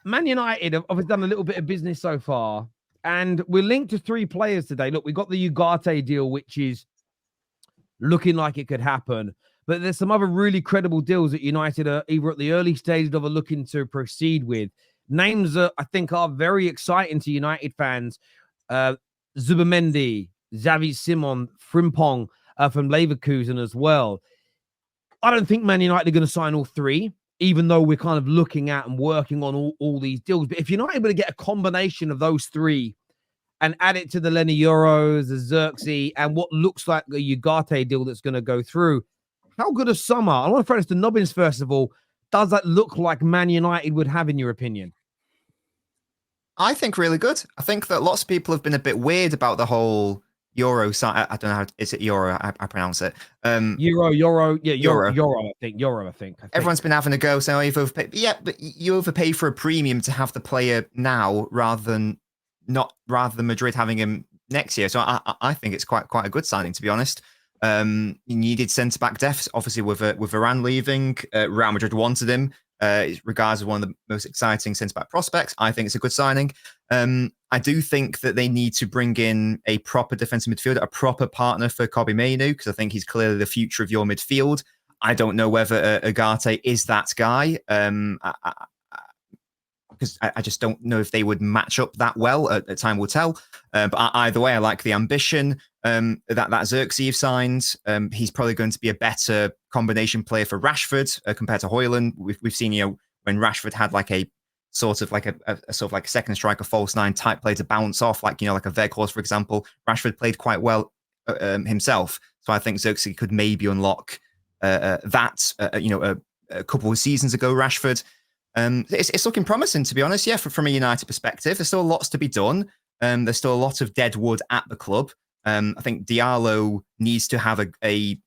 Man United have obviously done a little bit of business so far, and we're linked to 3 players today. Look, we got the Ugarte deal, which is looking like it could happen. But there's some other really credible deals that United are either at the early stages of or looking to proceed with. Names that I think are very exciting to United fans. Zubamendi, Xavi Simon, Frimpong from Leverkusen as well. I don't think Man United are going to sign all 3, even though we're kind of looking at and working on all these deals. But if you're not able to get a combination of those 3 and add it to the Lenny Euros, the Xerxes, and what looks like a Ugarte deal that's going to go through, how good a summer? I want to throw this to Nobbins first of all. Does that look like Man United would have, in your opinion? I think really good. I think that lots of people have been a bit weird about the whole Euro side. I don't know how is it Euro? I pronounce it. Euro. Yeah, Euro. I think. Everyone's been having a go saying, "Oh, you've overpaid." Yeah, but you overpay for a premium to have the player now rather than Madrid having him next year. So I think it's quite a good signing, to be honest. You needed centre back depth, obviously with Varane leaving. Real Madrid wanted him. Regards as one of the most exciting centre back prospects. I think it's a good signing. I do think that they need to bring in a proper defensive midfielder, a proper partner for Kobbie Mainoo, because I think he's clearly the future of your midfield. I don't know whether Ugarte is that guy. Because I just don't know if they would match up that well. Time will tell. But either way, I like the ambition that Xerxes signed. He's probably going to be a better combination player for Rashford compared to Højlund. We've seen, when Rashford had like a sort of like a second striker, false nine type play to bounce off, like like a Weghorst, for example. Rashford played quite well himself. So I think Xerxes could maybe unlock that. A couple of seasons ago, Rashford. It's looking promising, to be honest. Yeah, from a United perspective, there's still lots to be done. There's still a lot of dead wood at the club. I think Diallo needs to have a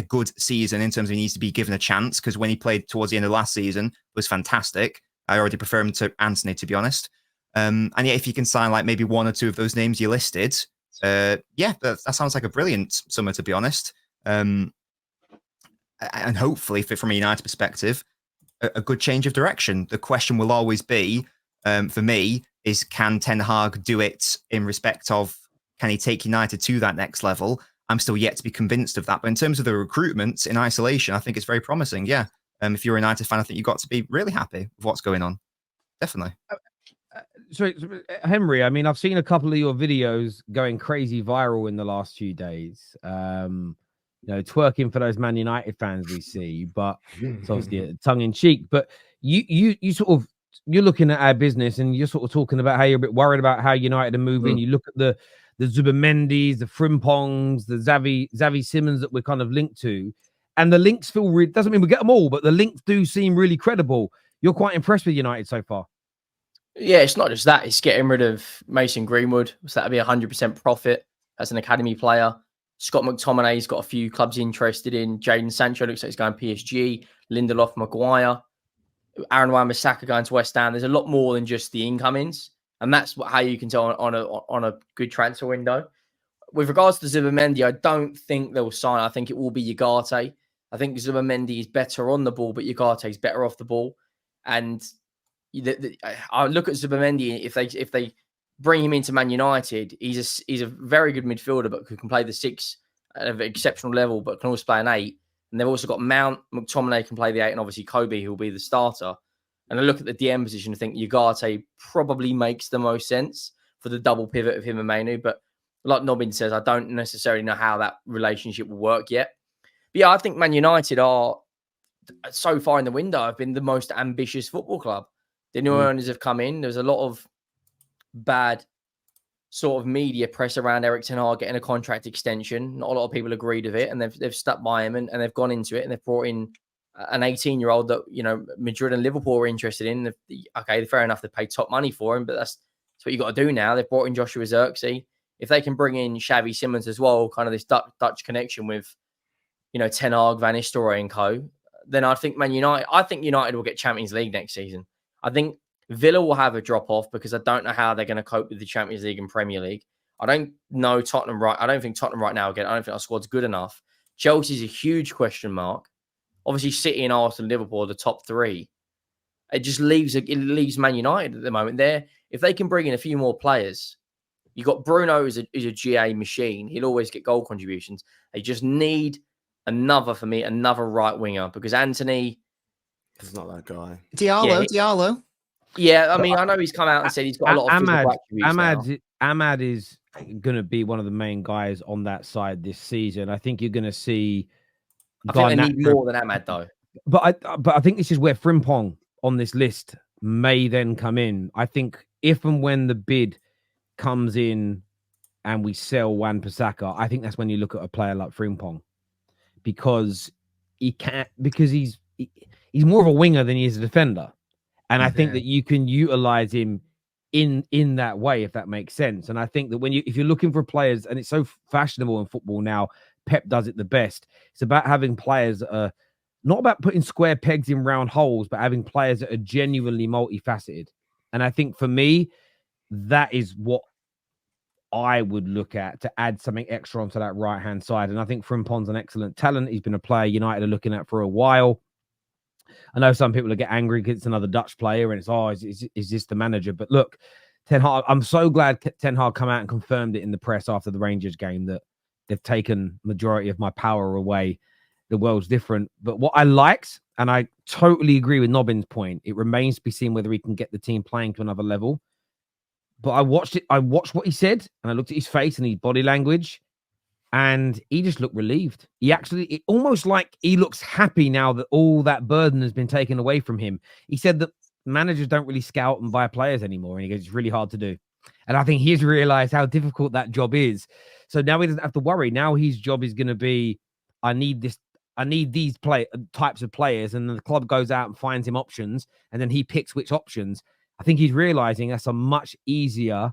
good season in terms of he needs to be given a chance, because when he played towards the end of last season, it was fantastic. I already prefer him to Anthony, to be honest. And yeah, if you can sign like maybe 1 or 2 of those names you listed, that sounds like a brilliant summer, to be honest. And hopefully, from a United perspective, a good change of direction. The question will always be, for me, is can Ten Hag do it in respect of, can he take United to that next level? I'm still yet to be convinced of that. But in terms of the recruitment in isolation, I think it's very promising. Yeah. If you're a United fan, I think you've got to be really happy with what's going on. Definitely. So, Henry, I mean, I've seen a couple of your videos going crazy viral in the last few days. Twerking for those Man United fans we see, but it's obviously tongue in cheek. But you you're looking at our business and you're sort of talking about how you're a bit worried about how United are moving. You look at the Zubamendis, the Frimpongs, the Xavi Simons that we're kind of linked to, and the links feel doesn't mean we get them all, but the links do seem really credible. You're quite impressed with United so far. Yeah, it's not just that; it's getting rid of Mason Greenwood. So that'd be 100% profit as an academy player. Scott McTominay's got a few clubs interested in. Jadon Sancho looks like he's going PSG. Lindelof, Maguire. Aaron Wan-Bissaka going to West Ham. There's a lot more than just the incomings. And that's how you can tell on a good transfer window. With regards to Zubamendi, I don't think they'll sign. I think it will be Ugarte. I think Zubamendi is better on the ball, but Ugarte is better off the ball. And I look at Zubamendi, if they bring him into Man United, he's a very good midfielder, but who can play the 6 at an exceptional level, but can also play an 8. And they've also got Mount, McTominay can play the 8, and obviously Kobe, who will be the starter. And I look at the DM position, I think Ugarte probably makes the most sense for the double pivot of him and Mainoo. But like Nobbin says, I don't necessarily know how that relationship will work yet. But yeah, I think Man United are, so far in the window, have been the most ambitious football club. The new owners have come in. There's a lot of bad sort of media press around Erik ten Hag getting a contract extension. Not a lot of people agreed with it, and they've stuck by him and they've gone into it, and they've brought in an 18-year-old that Madrid and Liverpool are interested in. Okay, fair enough, they paid top money for him, but that's what you got to do now. They've brought in Joshua Zirkzee. If they can bring in Xavi Simons as well, kind of this Dutch connection with Ten Hag, Van Nistelrooy and co, then I think United will get Champions League next season. I think Villa will have a drop-off because I don't know how they're going to cope with the Champions League and Premier League. I don't know Tottenham I don't think Tottenham right now, again, I don't think our squad's good enough. Chelsea's a huge question mark. Obviously, City and Arsenal and Liverpool are the top 3. It just leaves Man United at the moment. There, if they can bring in a few more players, you got Bruno is a GA machine. He'll always get goal contributions. They just need another right winger, because Anthony, He's not that guy. Diallo. Yeah, I mean, I know he's come out and said he's got a lot of physical attributes. Ahmad is going to be one of the main guys on that side this season. I think you're going to see. I think they need more than Ahmad, though. But I think this is where Frimpong on this list may then come in. I think if and when the bid comes in and we sell Wan-Bissaka, I think that's when you look at a player like Frimpong, because he's more of a winger than he is a defender. And I think that you can utilize him in that way, if that makes sense. And I think that if you're looking for players, and it's so fashionable in football now, Pep does it the best. It's about having players that are not about putting square pegs in round holes, but having players that are genuinely multifaceted. And I think for me, that is what I would look at to add something extra onto that right-hand side. And I think Frimpong's an excellent talent. He's been a player United are looking at for a while. I know some people will get angry because it's another Dutch player and it's, is this the manager? But look, Ten Hag, I'm so glad Ten Hag come out and confirmed it in the press after the Rangers game that they've taken majority of my power away. The world's different. But what I liked, and I totally agree with Nobbin's point, it remains to be seen whether he can get the team playing to another level. But I watched what he said, and I looked at his face and his body language, and he just looked relieved. It almost like he looks happy now that all that burden has been taken away from him. He said that managers don't really scout and buy players anymore, and he goes, it's really hard to do. And I think he's realized how difficult that job is. So now he doesn't have to worry. Now his job is going to be, I need these types of players, and then the club goes out and finds him options, and then he picks which options. I think he's realizing that's a much easier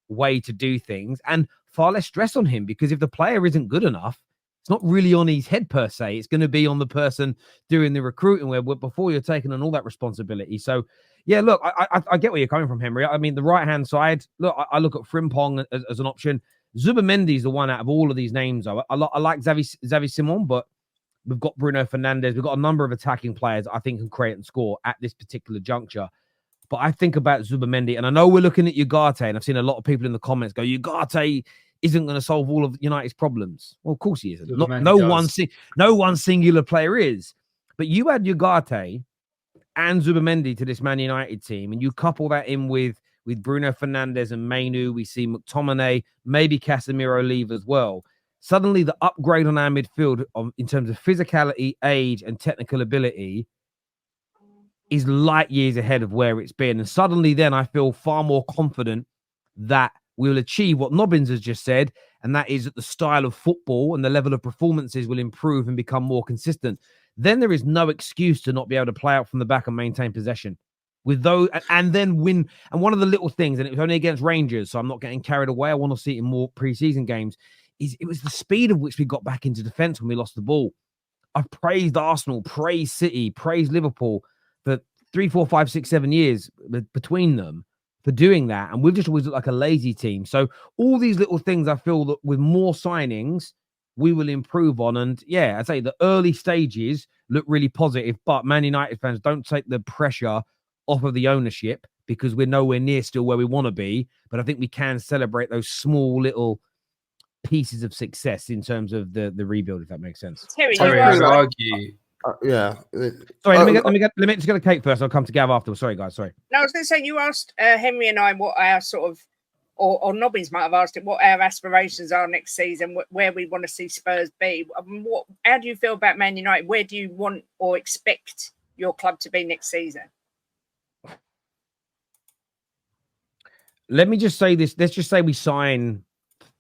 way to do things and far less stress on him, because if the player isn't good enough, it's not really on his head per se. It's going to be on the person doing the recruiting, where before you're taking on all that responsibility. So, yeah, look, I get where you're coming from, Henry. I mean, the right-hand side, look, I look at Frimpong as an option. Zubamendi is the one out of all of these names. I like Xavi Simon, but we've got Bruno Fernandes. We've got a number of attacking players I think can create and score at this particular juncture. But I think about Zubamendi, and I know we're looking at Ugarte, and I've seen a lot of people in the comments go, Ugarte isn't going to solve all of United's problems. Well, of course he isn't. No one singular player is. But you add Ugarte and Zubamendi to this Man United team, and you couple that in with Bruno Fernandes and Mainu. We see McTominay, maybe Casemiro leave as well. Suddenly, the upgrade on our midfield in terms of physicality, age, and technical ability is light years ahead of where it's been. And suddenly then I feel far more confident that we'll achieve what Nobbins has just said, and that is that the style of football and the level of performances will improve and become more consistent. Then there is no excuse to not be able to play out from the back and maintain possession with those, and then win. And one of the little things, and it was only against Rangers, so I'm not getting carried away, I want to see it in more preseason games, is it was the speed of which we got back into defense when we lost the ball. I've praised Arsenal, praised City, praised Liverpool for 3, 4, 5, 6, 7 years between them for doing that. And we've just always looked like a lazy team. So all these little things, I feel that with more signings, we will improve on. And yeah, I'd say the early stages look really positive, but Man United fans, don't take the pressure off of the ownership, because we're nowhere near still where we want to be. But I think we can celebrate those small little pieces of success in terms of the rebuild, if that makes sense. Terry, I would argue. Yeah. Sorry, let me just get a Kate first. I'll come to Gav afterwards. Sorry, guys. Sorry. No, I was going to say, you asked Henry and I what our sort of, or Nobbins might have asked it, what our aspirations are next season, where we want to see Spurs be. How do you feel about Man United? Where do you want or expect your club to be next season? Let me just say this. Let's just say we sign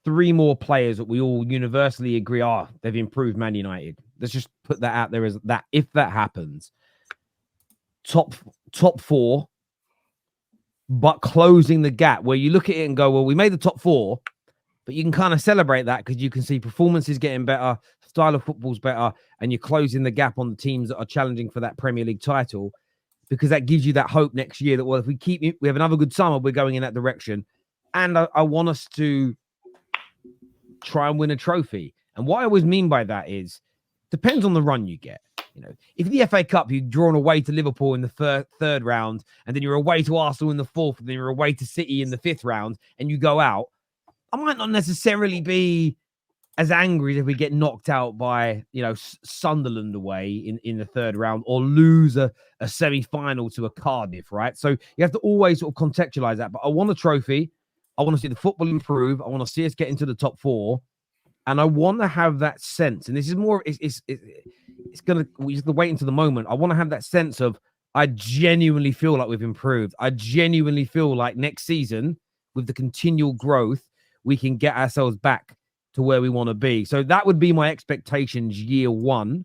3 more players that we all universally agree they've improved Man United. Let's just put that out there as that. If that happens, top 4, but closing the gap where you look at it and go, well, we made the top 4, but you can kind of celebrate that because you can see performances getting better, style of football's better, and you're closing the gap on the teams that are challenging for that Premier League title, because that gives you that hope next year that, well, if we have another good summer, we're going in that direction. And I want us to try and win a trophy. And what I always mean by that is, depends on the run you get. You know, if in the FA Cup you're drawn away to Liverpool in the third round, and then you're away to Arsenal in the fourth, and then you're away to City in the fifth round, and you go out, I might not necessarily be as angry as if we get knocked out by, you know, Sunderland away in the third round, or lose a semi-final to a Cardiff, right? So you have to always sort of contextualize that. But I want a trophy. I want to see the football improve. I want to see us get into the top four. And I want to have that sense. And this is more, it's going to, we just have to wait until the moment. I want to have that sense of, I genuinely feel like we've improved. I genuinely feel like next season, with the continual growth, we can get ourselves back to where we want to be. So that would be my expectations year one,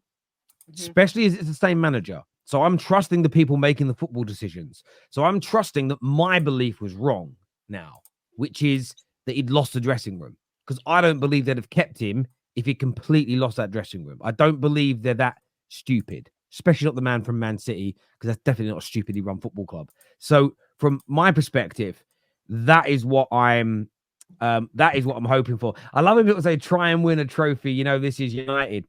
especially as it's the same manager. So I'm trusting the people making the football decisions. So I'm trusting that my belief was wrong now, which is that he'd lost the dressing room. Because I don't believe they'd have kept him if he completely lost that dressing room. I don't believe they're that stupid, especially not the man from Man City, because that's definitely not a stupidly run football club. So from my perspective, that is what I'm hoping for. I love when people say try and win a trophy. You know, this is United.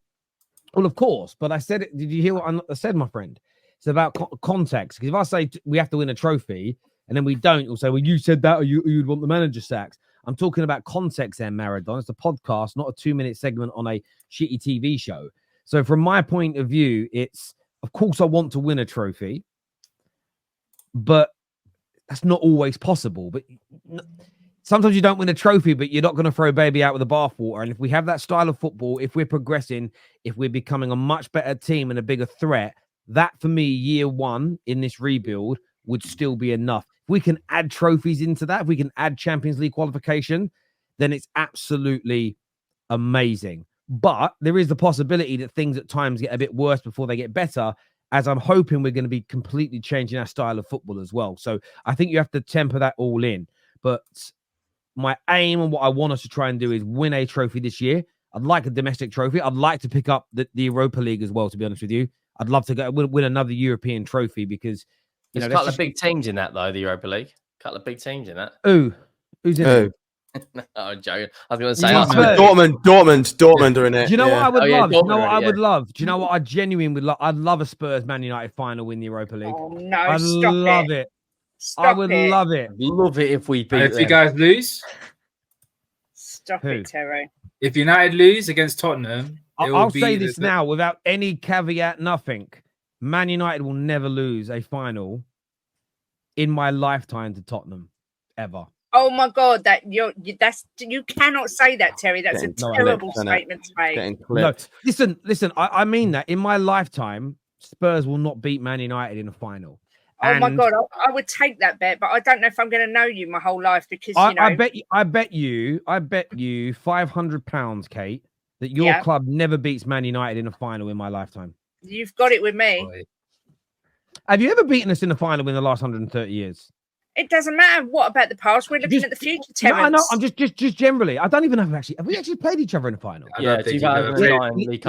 Well, of course, but I said it. Did you hear what I said, my friend? It's about context. Because if I say we have to win a trophy and then we don't, you'll say, well, you said that, or you'd want the manager sacked. I'm talking about context there, Maradona. It's a podcast, not a 2-minute segment on a shitty TV show. So from my point of view, it's, of course, I want to win a trophy, but that's not always possible. But sometimes you don't win a trophy, but you're not going to throw baby out with the bathwater. And if we have that style of football, if we're progressing, if we're becoming a much better team and a bigger threat, that for me, year one in this rebuild would still be enough. If we can add trophies into that, if we can add Champions League qualification, then it's absolutely amazing. But there is the possibility that things at times get a bit worse before they get better, as I'm hoping we're going to be completely changing our style of football as well. So I think you have to temper that all in. But my aim and what I want us to try and do is win a trophy this year. I'd like a domestic trophy. I'd like to pick up the Europa League as well, to be honest with you. I'd love to go win another European trophy because, you know, there's a couple of big teams in that, though, the Europa League. A couple of big teams in that. Who's in it? No, I'm joking. I was going to say Dortmund are in it. Do you know what I would love? Do you know what I would yeah. love? Do you know what I genuinely would love? I'd love a Spurs Man United final in the Europa League. Oh no! I'd love it. I would love it. Love it if we beat if them. you guys lose. Stop Who? it, Terry. If United lose against Tottenham, I'll say this now without any caveat, nothing. Man United will never lose a final in my lifetime to Tottenham, ever. Oh my God, you cannot say that, Terry. That's a terrible statement to make. No, listen. I mean that in my lifetime, Spurs will not beat Man United in a final. Oh my God, I would take that bet, but I don't know if I'm going to know you my whole life because you know. I bet you £500, Kate, that your club never beats Man United in a final in my lifetime. You've got it with me. Have you ever beaten us in a final in the last 130 years? It doesn't matter what about the past. We're looking at the future, Terence. No, I know. I'm just generally. I don't even know if have we actually played each other in a final? Yeah, 2009 League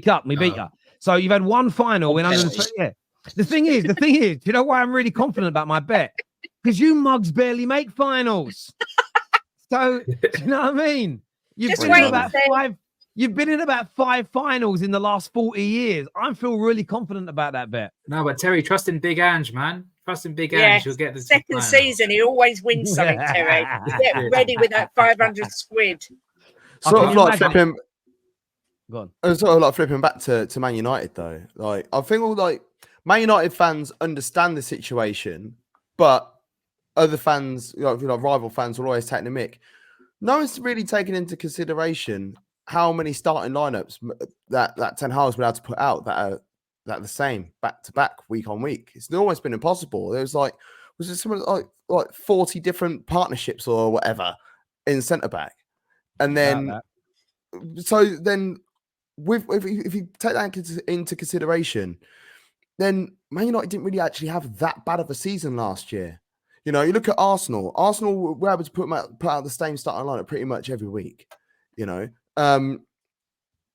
Cup. We beat you. So you've had one final in 130. Yeah. The thing is, do you know why I'm really confident about my bet? Because you mugs barely make finals. So, do you know what I mean? You've been in about five finals in the last 40 years. I feel really confident about that bet. No, but Terry, trust in Big Ange, man. Trust in Big Ange. You'll get the second season. He always wins something, Terry. Get ready with that 500 squid. Sort of like flipping. Go on. And sort of like flipping back to Man United though. Like I think Man United fans understand the situation, but other fans, rival fans, will always take the mick. No one's really taken into consideration how many starting lineups that Ten Hag's been able to put out that are the same back to back, week on week. It's always been impossible. There was it something like 40 different partnerships or whatever in centre back, and then if you take that into consideration, then Man United didn't really actually have that bad of a season last year. You know, you look at Arsenal. Arsenal were able to put out the same starting lineup pretty much every week. You know,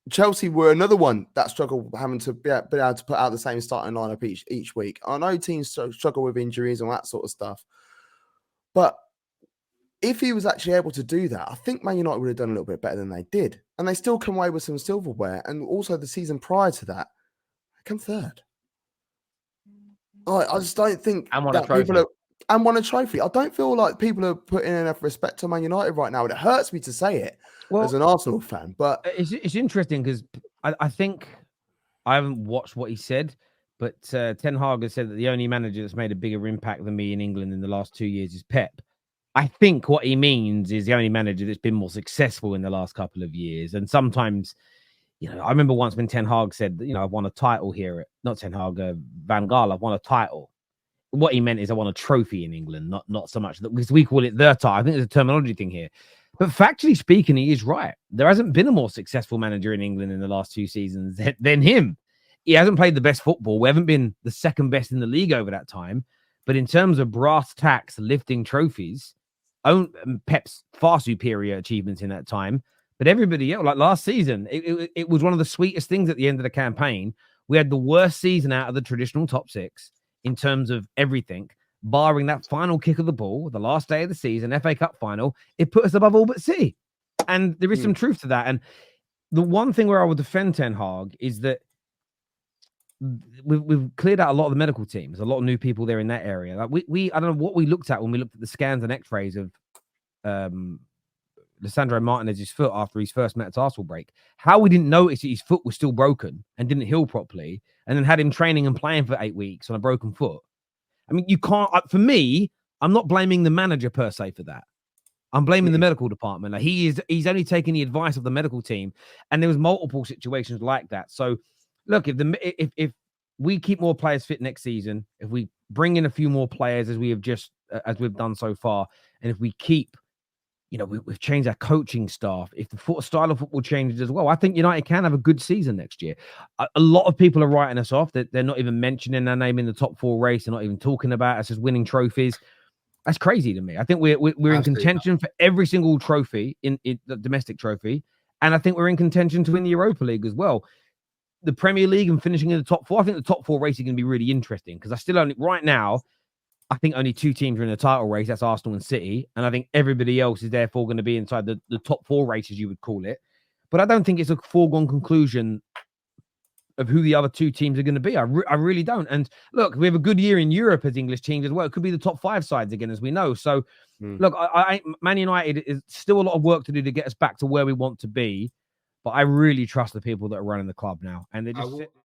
Chelsea were another one that struggled having to be able to put out the same starting lineup each week. I know teams struggle with injuries and that sort of stuff, but if he was actually able to do that, I think Man United would have done a little bit better than they did, and they still come away with some silverware. And also the season prior to that, Come third. I just don't think And won a that people trophy. are and won a trophy. I don't feel like people are putting enough respect to Man United right now. And it hurts me to say it as an Arsenal fan, but it's interesting because I think I haven't watched what he said, but Ten Hag has said that the only manager that's made a bigger impact than me in England in the last 2 years is Pep. I think what he means is the only manager that's been more successful in the last couple of years. And sometimes, I remember once when Ten Hag said, I've won a title here. Not Ten Hag, Van Gaal, I've won a title. What he meant is I won a trophy in England, not so much that, because we call it the title. I think there's a terminology thing here. But factually speaking, he is right. There hasn't been a more successful manager in England in the last 2 seasons than him. He hasn't played the best football. We haven't been the second best in the league over that time. But in terms of brass tacks, lifting trophies, Pep's far superior achievements in that time. But everybody else, like last season, it was one of the sweetest things at the end of the campaign. We had the worst season out of the traditional top 6 in terms of everything, barring that final kick of the ball, the last day of the season, FA Cup final. It put us above all but City. And there is some truth to that. And the one thing where I would defend Ten Hag is that we've cleared out a lot of the medical teams, a lot of new people there in that area. Like we I don't know what we looked at when we looked at the scans and x-rays of Lisandro Martinez's foot after his first metatarsal break. How we didn't notice that his foot was still broken and didn't heal properly, and then had him training and playing for 8 weeks on a broken foot. I mean, you can't, for me, I'm not blaming the manager per se for that. I'm blaming the medical department. Like he's only taking the advice of the medical team, and there was multiple situations like that. So look, if we keep more players fit next season, if we bring in a few more players as we've done so far, and if we keep, we've changed our coaching staff, if the style of football changes as well, I think United can have a good season next year. A lot of people are writing us off, that they're not even mentioning our name in the top 4 race. They're not even talking about us as winning trophies. That's crazy to me. I think we're in contention for every single trophy in the domestic trophy, and I think we're in contention to win the Europa League as well. The Premier League and finishing in the top 4. I think the top 4 race is going to be really interesting, because right now, I think only 2 teams are in the title race. That's Arsenal and City, and I think everybody else is therefore going to be inside the top 4 races, you would call it. But I don't think it's a foregone conclusion of who the other 2 teams are going to be. I really don't. And look, we have a good year in Europe as English teams as well. It could be the top 5 sides again, as we know. So, look, Man United is still a lot of work to do to get us back to where we want to be. But I really trust the people that are running the club now. And they're just